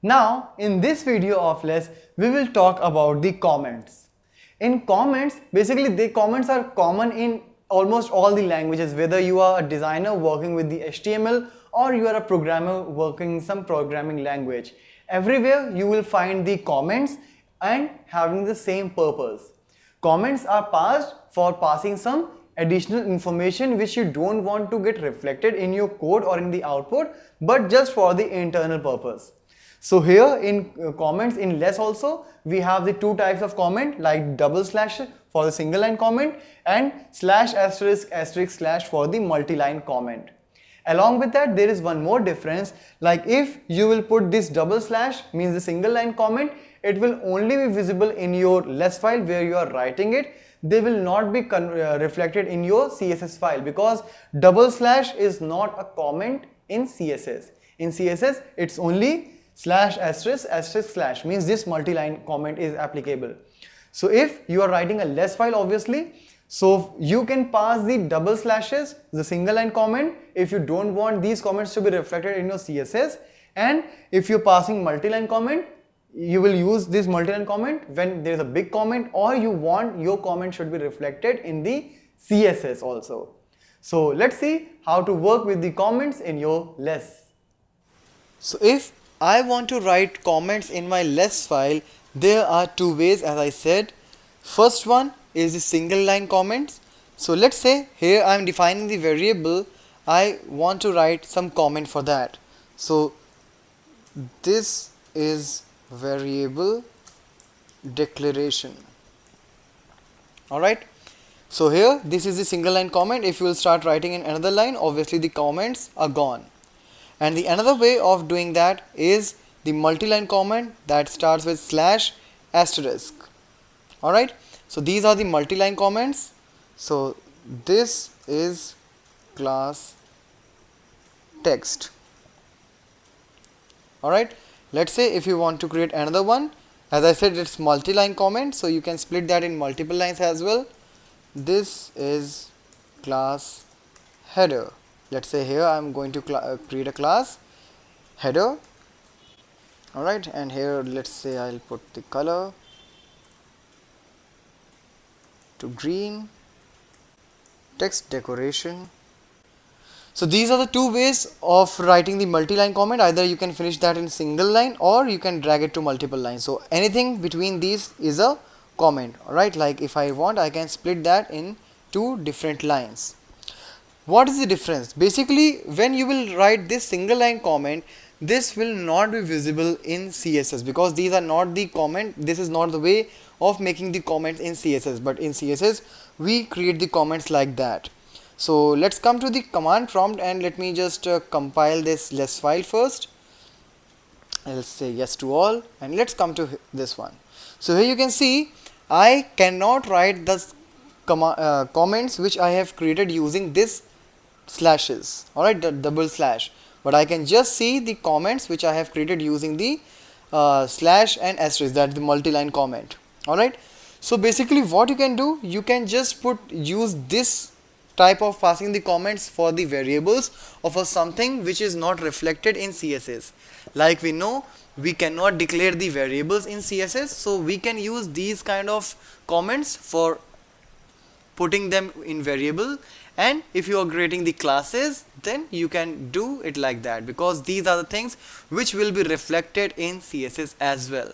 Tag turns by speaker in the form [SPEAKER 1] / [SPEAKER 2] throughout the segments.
[SPEAKER 1] Now, in this video of less, we will talk about the comments. In comments, basically the comments are common in almost all the languages, whether you are a designer working with the HTML or you are a programmer working in some programming language. Everywhere you will find the comments and having the same purpose. Comments are passed for passing some additional information which you don't want to get reflected in your code or in the output, but just for the internal purpose. So here in comments in less also, we have the two types of comment, like double slash for the single line comment and slash asterisk asterisk slash for the multi-line comment. Along with that, there is one more difference, like if you will put this double slash, means the single line comment, it will only be visible in your less file where you are writing it. They will not be reflected in your CSS file, because double slash is not a comment in CSS. In CSS, it's only slash asterisk asterisk slash, means this multi-line comment is applicable. So if you are writing a less file, obviously, so you can pass the double slashes, the single line comment, if you don't want these comments to be reflected in your CSS. And if you're passing multi-line comment, you will use this multi-line comment when there is a big comment, or you want your comment should be reflected in the CSS also. So let's see how to work with the comments in your less. So if I want to write comments in my less file, there are two ways, as I said. First one is the single line comments. So let's say here I am defining the variable, I want to write some comment for that. So this is variable declaration. Alright, so here this is the single line comment. If you will start writing in another line, obviously the comments are gone. And the another way of doing that is the multi-line comment that starts with slash asterisk. Alright, so these are the multi-line comments. So this is class text. Alright, let's say if you want to create another one, as I said, it's multi-line comment, so you can split that in multiple lines as well. This is class header. Let's say here I'm going to create a class header. Alright, and here let's say I'll put the color to green, text decoration. So these are the two ways of writing the multi-line comment. Either you can finish that in single line or you can drag it to multiple lines. So anything between these is a comment. Alright, like if I want, I can split that in two different lines. What is the difference? Basically, when you will write this single line comment, this will not be visible in CSS, because these are not the comment. This is not the way of making the comments in CSS, but in CSS we create the comments like that. So let's come to the command prompt and let me just compile this less file first. I'll say yes to all, and let's come to this one. So here you can see I cannot write the comments which I have created using this slashes, alright, the double slash, but I can just see the comments which I have created using the slash and asterisk, that's the multi-line comment. Alright, so basically what you can do, you can just use this type of passing the comments for the variables or for something which is not reflected in CSS. Like we know we cannot declare the variables in CSS, so we can use these kind of comments for putting them in variable. And if you are creating the classes, then you can do it like that, because these are the things which will be reflected in CSS as well.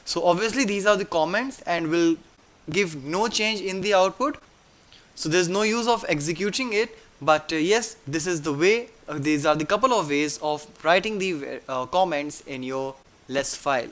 [SPEAKER 1] So obviously these are the comments and will give no change in the output. So there's no use of executing it, but yes, this is the way, these are the couple of ways of writing the comments in your less file.